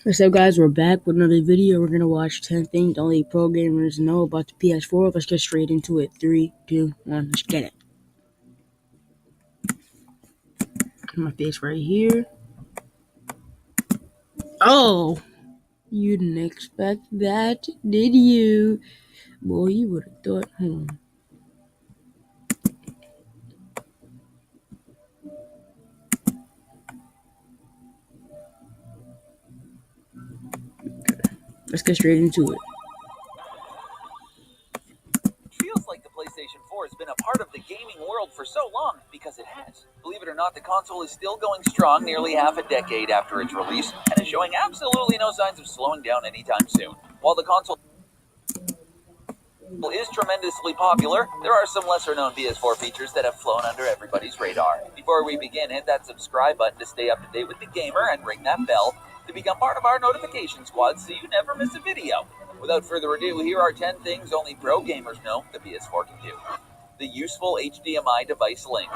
What's up, guys? We're back with another video. We're gonna watch 10 things only pro gamers know about the PS4. Let's get straight into it. 3, 2, 1, let's get it. My face right here. Oh! You didn't expect that, did you? Boy, you would have thought. Hold on. Let's get straight into it. Feels like the PlayStation 4 has been a part of the gaming world for so long, because it has. Believe it or not, the console is still going strong nearly half a decade after its release, and is showing absolutely no signs of slowing down anytime soon. While the console is tremendously popular, there are some lesser-known PS4 features that have flown under everybody's radar. Before we begin, hit that subscribe button to stay up to date with the gamer, and ring that bell to become part of our notification squad so you never miss a video. Without further ado, here are 10 things only pro gamers know the PS4 can do. The useful HDMI device link.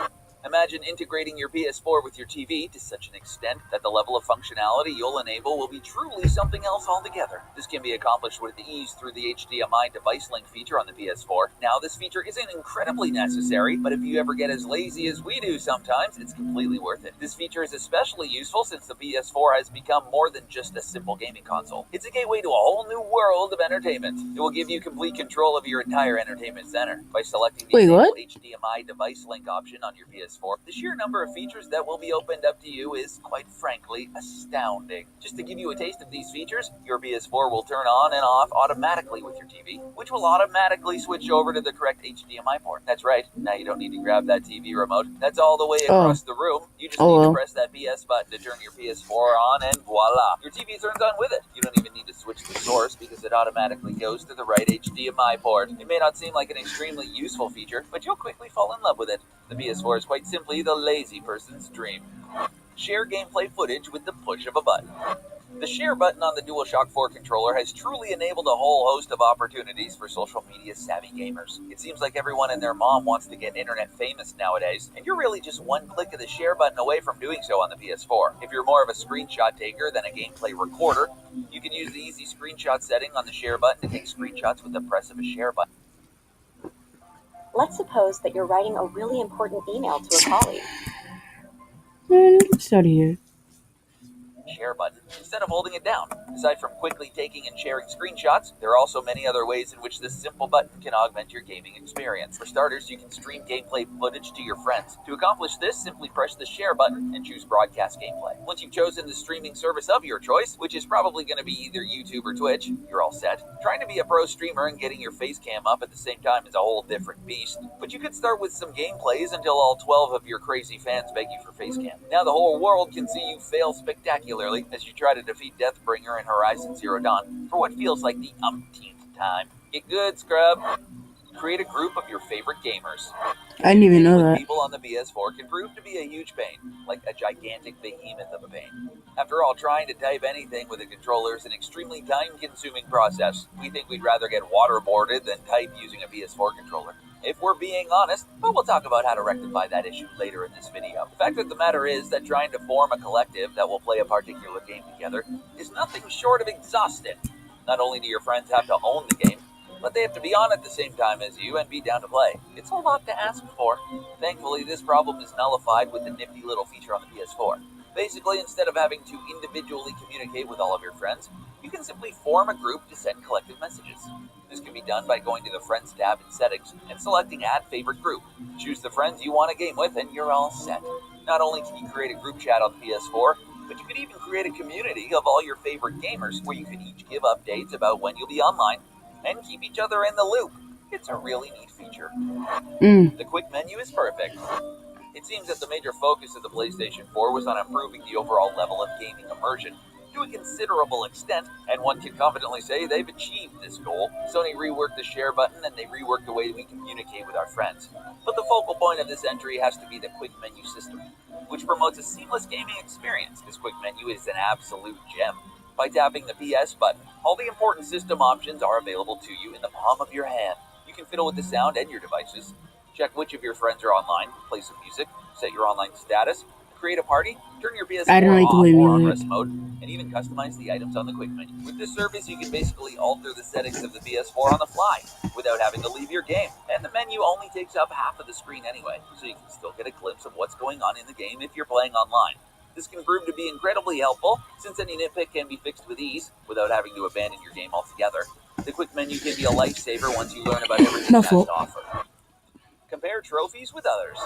Imagine integrating your PS4 with your TV to such an extent that the level of functionality you'll enable will be truly something else altogether. This can be accomplished with ease through the HDMI device link feature on the PS4. Now, this feature isn't incredibly necessary, but if you ever get as lazy as we do sometimes, it's completely worth it. This feature is especially useful since the PS4 has become more than just a simple gaming console. It's a gateway to a whole new world of entertainment. It will give you complete control of your entire entertainment center. By selecting the enable HDMI device link option on your PS4, the sheer number of features that will be opened up to you is, quite frankly, astounding. Just to give you a taste of these features, your PS4 will turn on and off automatically with your TV, which will automatically switch over to the correct HDMI port. That's right, now you don't need to grab that TV remote. That's all the way across the room. You just need to press that PS button to turn your PS4 on, and voila! Your TV turns on with it. You don't even need to switch the source because it automatically goes to the right HDMI port. It may not seem like an extremely useful feature, but you'll quickly fall in love with it. The PS4 is quite simply the lazy person's dream. Share gameplay footage with the push of a button. The share button on the DualShock 4 controller has truly enabled a whole host of opportunities for social media savvy gamers. It seems like everyone and their mom wants to get internet famous nowadays, and you're really just one click of the share button away from doing so on the PS4. If you're more of a screenshot taker than a gameplay recorder, you can use the easy screenshot setting on the share button to take screenshots with the press of a share button. Let's suppose that you're writing a really important email to a colleague. Let's out of here. Share button instead of holding it down. Aside from quickly taking and sharing screenshots, there are also many other ways in which this simple button can augment your gaming experience. For starters, you can stream gameplay footage to your friends. To accomplish this, simply press the share button and choose broadcast gameplay. Once you've chosen the streaming service of your choice, which is probably going to be either YouTube or Twitch, you're all set. Trying to be a pro streamer and getting your face cam up at the same time is a whole different beast, but you could start with some gameplays until all 12 of your crazy fans beg you for face cam. Now the whole world can see you fail spectacularly as you try to defeat Deathbringer in Horizon Zero Dawn for what feels like the umpteenth time. Get good, scrub. Create a group of your favorite gamers. I didn't even know that. People on the PS4 can prove to be a huge pain, like a gigantic behemoth of a pain. After all, trying to type anything with a controller is an extremely time-consuming process. We think we'd rather get waterboarded than type using a PS4 controller. If we're being honest, but we'll talk about how to rectify that issue later in this video. The fact of the matter is that trying to form a collective that will play a particular game together is nothing short of exhausting. Not only do your friends have to own the game, but they have to be on at the same time as you and be down to play. It's a lot to ask for. Thankfully, this problem is nullified with the nifty little feature on the PS4. Basically, instead of having to individually communicate with all of your friends, you can simply form a group to send collective messages. This can be done by going to the Friends tab in Settings and selecting Add Favorite Group. Choose the friends you want to game with and you're all set. Not only can you create a group chat on the PS4, but you could even create a community of all your favorite gamers where you can each give updates about when you'll be online and keep each other in the loop. It's a really neat feature. The quick menu is perfect. It seems that the major focus of the PlayStation 4 was on improving the overall level of gaming immersion to a considerable extent, and one can confidently say they've achieved this goal. Sony reworked the share button and they reworked the way we communicate with our friends. But the focal point of this entry has to be the quick menu system, which promotes a seamless gaming experience. This quick menu is an absolute gem. By tapping the PS button, all the important system options are available to you in the palm of your hand. You can fiddle with the sound and your devices, check which of your friends are online, play some music, set your online status, Create a party, turn your PS4 I don't like the off way or on we rest mode, and even customize the items on the quick menu. With this service, you can basically alter the settings of the PS4 on the fly without having to leave your game. And the menu only takes up half of the screen anyway, so you can still get a glimpse of what's going on in the game if you're playing online. This can prove to be incredibly helpful, since any nitpick can be fixed with ease without having to abandon your game altogether. The quick menu can be a lifesaver once you learn about everything it has to offer. Compare trophies with others.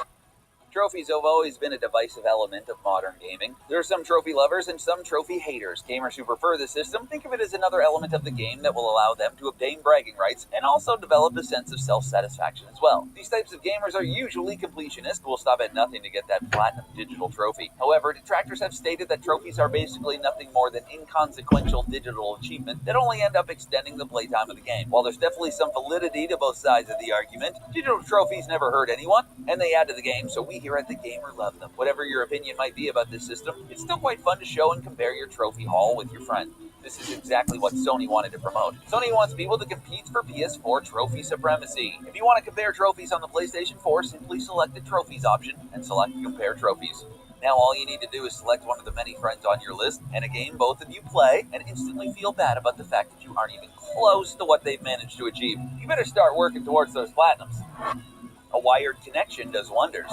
Trophies have always been a divisive element of modern gaming. There are some trophy lovers and some trophy haters. Gamers who prefer the system think of it as another element of the game that will allow them to obtain bragging rights and also develop a sense of self-satisfaction as well. These types of gamers are usually completionists who will stop at nothing to get that platinum digital trophy. However, detractors have stated that trophies are basically nothing more than inconsequential digital achievement that only end up extending the playtime of the game. While there's definitely some validity to both sides of the argument, digital trophies never hurt anyone, and they add to the game, so we here at The Gamer love them. Whatever your opinion might be about this system, it's still quite fun to show and compare your trophy haul with your friend. This is exactly what Sony wanted to promote. Sony wants people to compete for PS4 trophy supremacy. If you want to compare trophies on the PlayStation 4, simply select the trophies option and select compare trophies. Now all you need to do is select one of the many friends on your list and a game both of you play and instantly feel bad about the fact that you aren't even close to what they've managed to achieve. You better start working towards those platinums. A wired connection does wonders.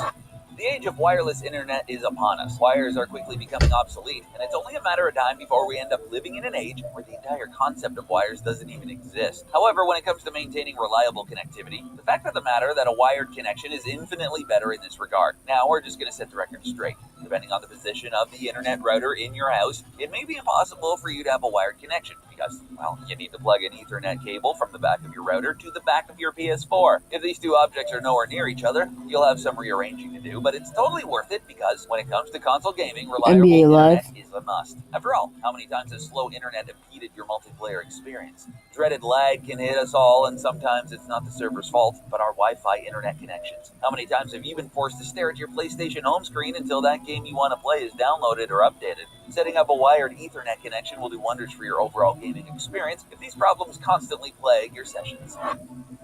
The age of wireless internet is upon us. Wires are quickly becoming obsolete, and it's only a matter of time before we end up living in an age where the entire concept of wires doesn't even exist. However, when it comes to maintaining reliable connectivity, the fact of the matter that a wired connection is infinitely better in this regard. Now, we're just going to set the record straight. Depending on the position of the internet router in your house, it may be impossible for you to have a wired connection because, well, you need to plug an Ethernet cable from the back of your router to the back of your PS4. If these two objects are nowhere near each other, you'll have some rearranging to do, but it's totally worth it because when it comes to console gaming, reliable NBA internet Live. is a must. After all, how many times has slow internet impeded your multiplayer experience? Dreaded lag can hit us all, and sometimes it's not the server's fault, but our Wi-Fi internet connections. How many times have you been forced to stare at your PlayStation home screen until that game you want to play is downloaded or updated? Setting up a wired Ethernet connection will do wonders for your overall gaming experience if these problems constantly plague your sessions.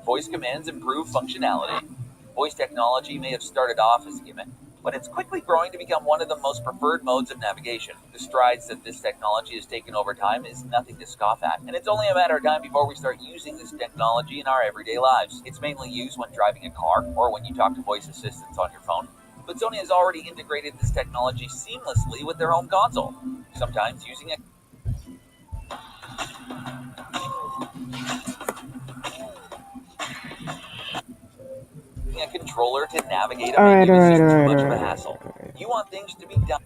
Voice commands improve functionality. Voice technology may have started off as a gimmick, but it's quickly growing to become one of the most preferred modes of navigation. The strides that this technology has taken over time is nothing to scoff at, and it's only a matter of time before we start using this technology in our everyday lives. It's mainly used when driving a car or when you talk to voice assistants on your phone, but Sony has already integrated this technology seamlessly with their home console, sometimes using a controller to navigate a menu is just too much of a hassle. You want things to be done.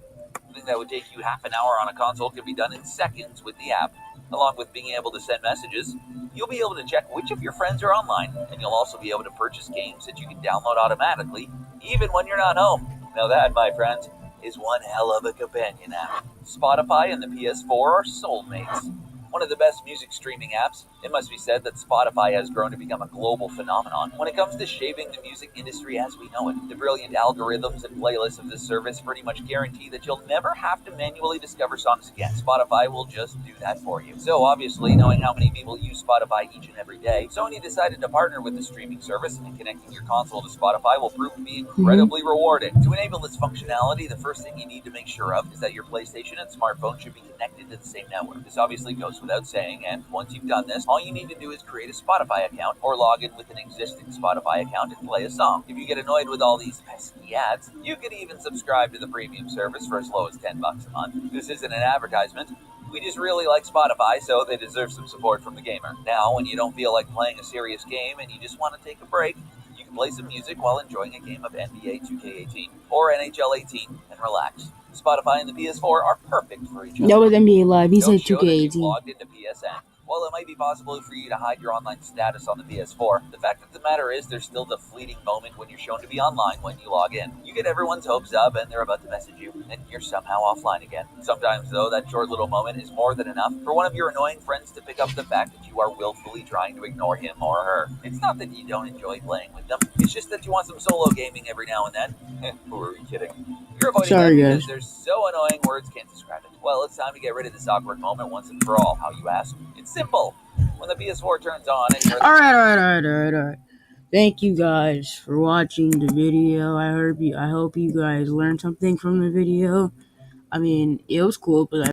Something that would take you half an hour on a console can be done in seconds with the app. Along with being able to send messages, you'll be able to check which of your friends are online, and you'll also be able to purchase games that you can download automatically, even when you're not home. Now that, my friends, is one hell of a companion app. Spotify and the PS4 are soulmates. One of the best music streaming apps, it must be said that Spotify has grown to become a global phenomenon when it comes to shaping the music industry as we know it. The brilliant algorithms and playlists of this service pretty much guarantee that you'll never have to manually discover songs again. Spotify will just do that for you. So obviously, knowing how many people use Spotify each and every day, Sony decided to partner with the streaming service, and connecting your console to Spotify will prove to be incredibly rewarding. To enable this functionality, the first thing you need to make sure of is that your PlayStation and smartphone should be connected to the same network. This obviously goes without saying, and once you've done this, all you need to do is create a Spotify account or log in with an existing Spotify account and play a song. If you get annoyed with all these pesky ads, you could even subscribe to the premium service for as low as $10 a month. This isn't an advertisement. We just really like Spotify, so they deserve some support from the gamer. Now, when you don't feel like playing a serious game and you just want to take a break, you can play some music while enjoying a game of NBA 2K18 or NHL 18 and relax. Spotify and the PS4 are perfect for each other. That was NBA Live. He Don't said show that you've 2K18. logged into PSN. While it might be possible for you to hide your online status on the PS4, the fact of the matter is there's still the fleeting moment when you're shown to be online when you log in. You get everyone's hopes up and they're about to message you, and you're somehow offline again. Sometimes, though, that short little moment is more than enough for one of your annoying friends to pick up the fact that you are willfully trying to ignore him or her. It's not that you don't enjoy playing with them, it's just that you want some solo gaming every now and then. Who are you kidding? You're avoiding Sorry, that because guys. they're so annoying words can't describe it. Well, it's time to get rid of this awkward moment once and for all. How, you ask? It's simple. When the PS4 turns on and you're Alright. thank you guys for watching the video. I hope you guys learned something from the video. I mean, it was cool, but